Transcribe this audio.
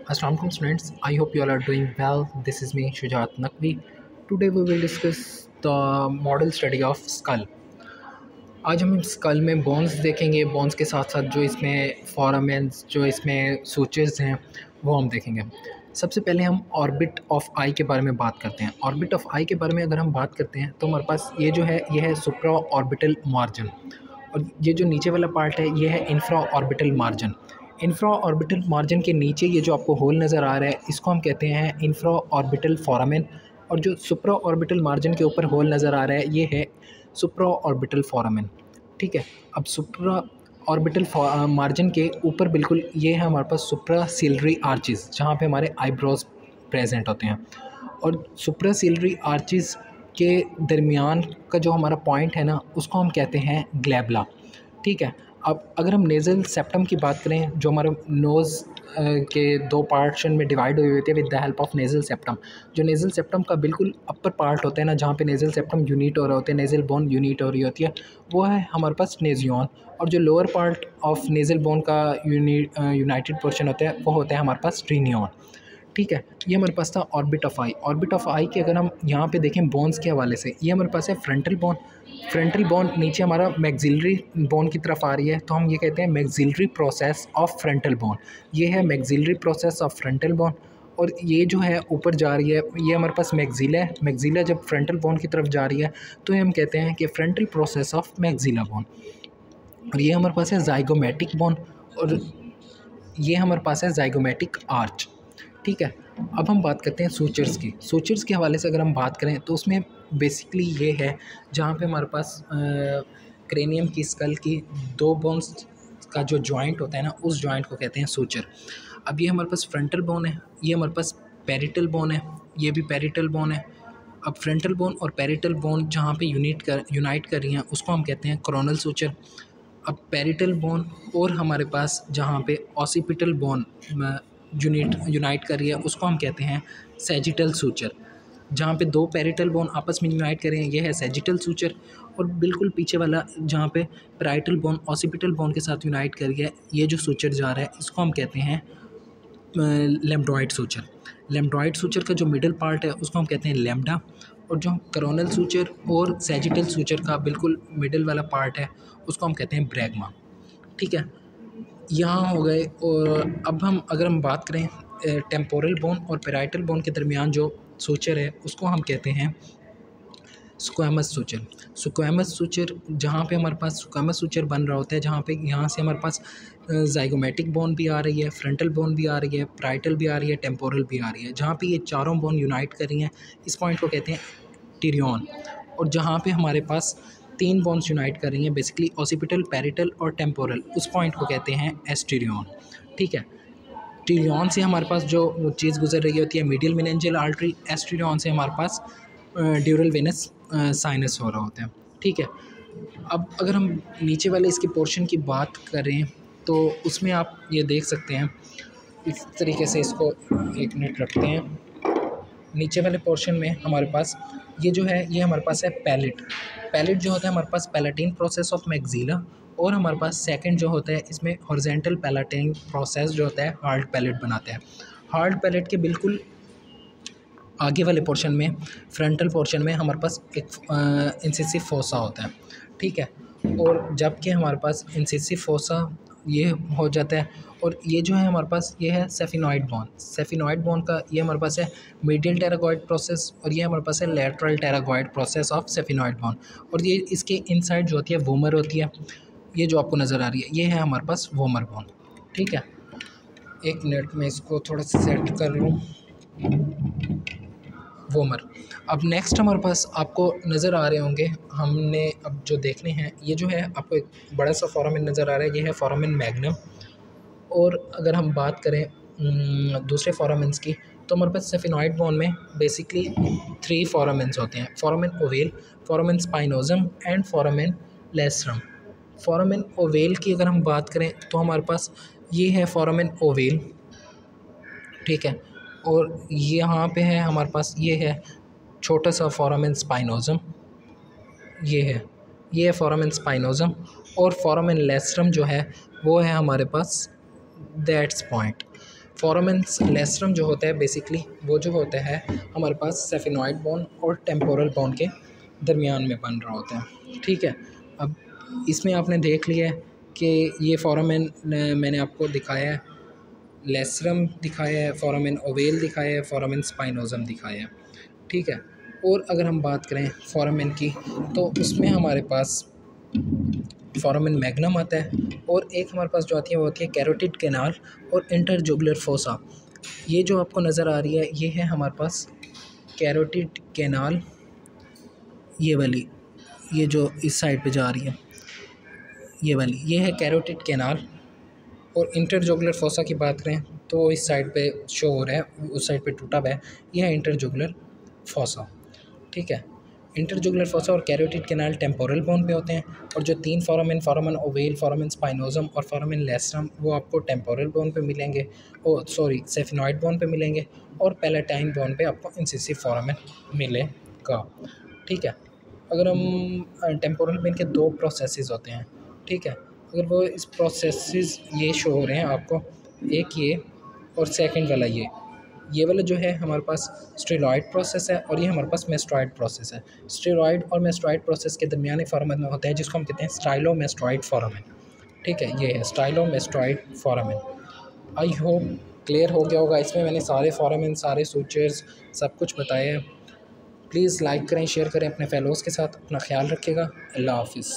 Assalamu alaikum students, I hope you all are doing well. This is me Shujat Naqvi. Today we will discuss the model study of skull. आज हम school में bones देखेंगे, bones के साथ साथ जो इसमें फोरामेंस, जो इसमें सूचर्स हैं वो हम देखेंगे। सबसे पहले हम ऑर्बिट ऑफ आई के बारे में बात करते हैं। ऑर्बिट ऑफ आई के बारे में अगर हम बात करते हैं तो हमारे पास ये जो है ये है सुप्रा ऑर्बिटल मार्जिन, और ये जो नीचे वाला पार्ट है ये है infra orbital margin. Infra orbital margin के नीचे ये जो आपको होल नज़र आ रहा है इसको हम कहते हैं इंफ्रा ऑर्बिटल फोरामेन, और जो सुप्रा ऑर्बिटल मार्जिन के ऊपर होल नज़र आ रहा है ये है सुप्रा ऑर्बिटल फोरामेन। ठीक है, अब सुप्रा ऑर्बिटल मार्जिन के ऊपर बिल्कुल ये है हमारे पास सुप्रा सिलरी आर्चिस, जहाँ पे हमारे आईब्रोज प्रेजेंट होते हैं, और सुप्रा सिलरी आर्चिस के दरमियान का जो हमारा पॉइंट है ना उसको हम कहते हैं ग्लैबला। ठीक है, अब अगर हम नेज़ल सेप्टम की बात करें, जो हमारे नोज़ के दो पार्शन में डिवाइड हुए होते हैं with the help of nasal septum. जो नेज़ल सेप्टम का बिल्कुल अपर पार्ट होता है ना, जहाँ पे नेज़ल सेप्टम यूनिट हो रहा होता है, नेज़ल बोन यूनिट हो रही होती है, वो है हमारे पास नेजियन। और जो lower part of nasal bone का यूनाइटेड पोर्शन होता है वो होता है हमारे पास ट्रिनियन। ठीक है, ये हमारे पास था orbit of eye. Orbit of eye के अगर हम यहाँ पे देखें बोन्स के हवाले से, ये हमारे पास है फ्रंटल बोन। फ्रंटल बोन नीचे हमारा मैक्सिलरी बोन की तरफ आ रही है, तो हम ये कहते हैं maxillary process of frontal bone. ये है maxillary process of frontal bone, और ये जो है ऊपर जा रही है ये हमारे पास मैक्सिला है। मैक्सिला जब फ्रंटल बोन की तरफ जा रही है तो ये हम कहते हैं कि frontal process of maxilla bone. और ये हमारे पास है जाइगोमेटिक बोन, और ये हमारे पास है जाइगोमेटिक आर्च। ठीक है, अब हम बात करते हैं सूचर्स की। सूचर्स के हवाले से अगर हम बात करें तो उसमें बेसिकली ये है जहाँ पे हमारे पास क्रेनियम की स्कल की दो बोन्स का जो जॉइंट होता है ना उस जॉइंट को कहते हैं सूचर। अब ये हमारे पास फ्रंटल बोन है, ये हमारे पास पैरिटल बोन है, ये भी पैरिटल बोन है। अब फ्रंटल बोन और पैरिटल बोन जहाँ पे यूनाइट कर रही हैं उसको हम कहते हैं कोरोनल सूचर। अब पैरिटल बोन और हमारे पास जहाँ पे ऑसिपिटल बोन यूनाइट कर रही है उसको हम कहते हैं सैजिटल सूचर। जहाँ पे दो पैरिटल बोन आपस में यूनाइट कर रहे हैं ये है सैजिटल सूचर, और बिल्कुल पीछे वाला जहाँ पे पैराइटल बोन ऑसिपिटल बोन के साथ यूनाइट कर गया ये जो सूचर जा रहा है इसको हम कहते हैं लेम्ब्रॉइड सूचर। लेम्ब्रॉइड सूचर का जो मिडल पार्ट है उसको हम कहते हैं लेम्डा, और जो कोरोनल सूचर और सैजिटल सूचर का बिल्कुल मिडल वाला पार्ट है उसको हम कहते हैं ब्रैगमा। ठीक है, यहाँ हो गए। और अब अगर हम बात करें टेम्पोरल बोन और पैराइटल बोन के दरमियान जो सूचर है उसको हम कहते हैं स्क्वैमस सूचर। स्क्वैमस सूचर जहाँ पे हमारे पास स्क्वैमस सूचर बन रहा होता है, जहाँ पे यहाँ से हमारे पास जाइगोमेटिक बोन भी आ रही है, फ्रंटल बोन भी आ रही है, पैराइटल भी आ रही है, टेम्पोरल भी आ रही है। जहाँ पे ये चारों बोन यूनाइट कर रही हैं इस पॉइंट को कहते हैं टिरियन। और जहाँ पे हमारे पास तीन बोन्स यूनाइट कर रही हैं बेसिकली ऑसिपिटल, पैरिटल और टेम्पोरल, उस पॉइंट को कहते हैं एस्टीरियन। ठीक है, टिरियन से हमारे पास जो चीज़ गुजर रही होती है मीडियल मेनिंजियल आर्टरी, एस्टीरियन से हमारे पास ड्यूरल वेनस साइनस हो रहा होता है। ठीक है, अब अगर हम नीचे वाले इसके पोर्शन की बात करें तो उसमें आप ये देख सकते हैं इस तरीके से, इसको एक मिनट रखते हैं। नीचे वाले पोर्शन में हमारे पास ये जो है ये हमारे पास है पैलेट। पैलेट जो होता है हमारे पास पैलेटिन प्रोसेस ऑफ मैक्सिला, और हमारे पास सेकंड जो होता है इसमें हॉरिजॉन्टल पैलेटिन प्रोसेस जो होता है हार्ड पैलेट बनाते हैं। हार्ड पैलेट के बिल्कुल आगे वाले पोर्शन में फ्रंटल पोर्शन में हमारे पास एक इंसिसिव फोसा होता है। ठीक है, और जबकि हमारे पास इंसिसिव फोसा ये हो जाता है, और ये जो है हमारे पास ये है सेफिनॉइड बोन। सेफिनॉइड बोन का ये हमारे पास है मीडियल टेरागॉइड प्रोसेस, और ये हमारे पास है lateral pterygoid process of सेफिनॉइड bone. और ये इसके इनसाइड जो होती है वोमर होती है, ये जो आपको नज़र आ रही है ये है हमारे पास वोमर बोन। ठीक है, एक मिनट में इसको थोड़ा सा सेट कर लूँ। वोमर। अब नेक्स्ट हमारे पास आपको नज़र आ रहे होंगे, हमने अब जो देखने हैं ये जो है आपको एक बड़ा सा फोरामेन नज़र आ रहा है, ये है फोरामेन मैग्नम। और अगर हम बात करें दूसरे फोरामेंस की तो हमारे पास सेफिनॉइड बोन में बेसिकली 3 फोरामेंस होते हैं, foramen ovale, foramen spinosum and foramen lacerum. Foramen ovale की अगर हम बात करें तो हमारे पास ये है फोरामेन ओवेल। ठीक है, और यहाँ पे है हमारे पास ये है छोटा सा फोरामेन स्पाइनोजम, ये है फोरामेन स्पाइनोजम, और फोरामेन लेस्ट्रम जो है वो है हमारे पास दैट्स पॉइंट। फोरामेन लेस्ट्रम जो होता है बेसिकली वो जो होता है हमारे पास सेफिनॉइड बोन और टेम्पोरल बोन के दरमियान में बन रहा होता है, ठीक है। अब इसमें आपने देख लिया है कि ये फोरामेन मैंने आपको दिखाया है, लेस्ट्रम दिखाया है, फोरामेन ओवेल दिखाया है, फोरामेन स्पाइनोजम दिखाया है, ठीक है। और अगर हम बात करें फोरामेन की तो उसमें हमारे पास फोरामेन मैग्नम आता है और एक हमारे पास जो आती है वो होती है कैरोटिड कैनाल और इंटरजुगुलर फोसा। ये जो आपको नज़र आ रही है ये है हमारे पास कैरोटिड कैनाल, ये वाली, ये जो इस साइड पे जा रही है ये वाली, ये है कैरोटिड कैनाल। और इंटरजुगुलर फोसा की बात करें तो इस साइड पे शो हो रहा है, उस साइड पे टूटा हुआ है, यह है इंटरजुगुलर फोसा, ठीक है। इंटरजुगुलर फोसा और कैरोटिड कैनाल टेम्पोरल बोन पे होते हैं और जो तीन फोरामेन, फोरामेन ओवेल, फोरामेन स्पाइनोजम और फोरामेन लेस्ट्रम वो आपको टेम्पोरल बोन पे मिलेंगे, सेफिनॉइड बोन पे मिलेंगे और पैलेटाइन बोन पे आपको इंसिसिव फोरामेन मिलेगा, ठीक है। अगर हम टेम्पोरल बोन के दो प्रोसेसेस होते हैं, ठीक है, अगर वो इस प्रोसेसेस ये शो हो रहे हैं आपको, एक ये और सेकंड वाला ये वाला जो है हमारे पास स्टेरॉयड प्रोसेस है और ये हमारे पास मेस्ट्रॉयड प्रोसेस है। स्टेरॉयड और मेस्ट्रॉयड प्रोसेस के दरमियान फोरामेन में होता है जिसको हम कहते हैं स्टाइलोमेस्ट्रॉयड फोरामेन, ठीक है, ये है स्टाइलोमेस्ट्रॉयड फोरामेन। आई होप क्लियर हो गया होगा, इसमें मैंने सारे फोरामेन, सारे सूचर्स, सब कुछ बताया है। प्लीज़ लाइक करें, शेयर करें अपने फेलोज़ के साथ, अपना ख्याल रखिएगा। अल्लाह हाफिज़।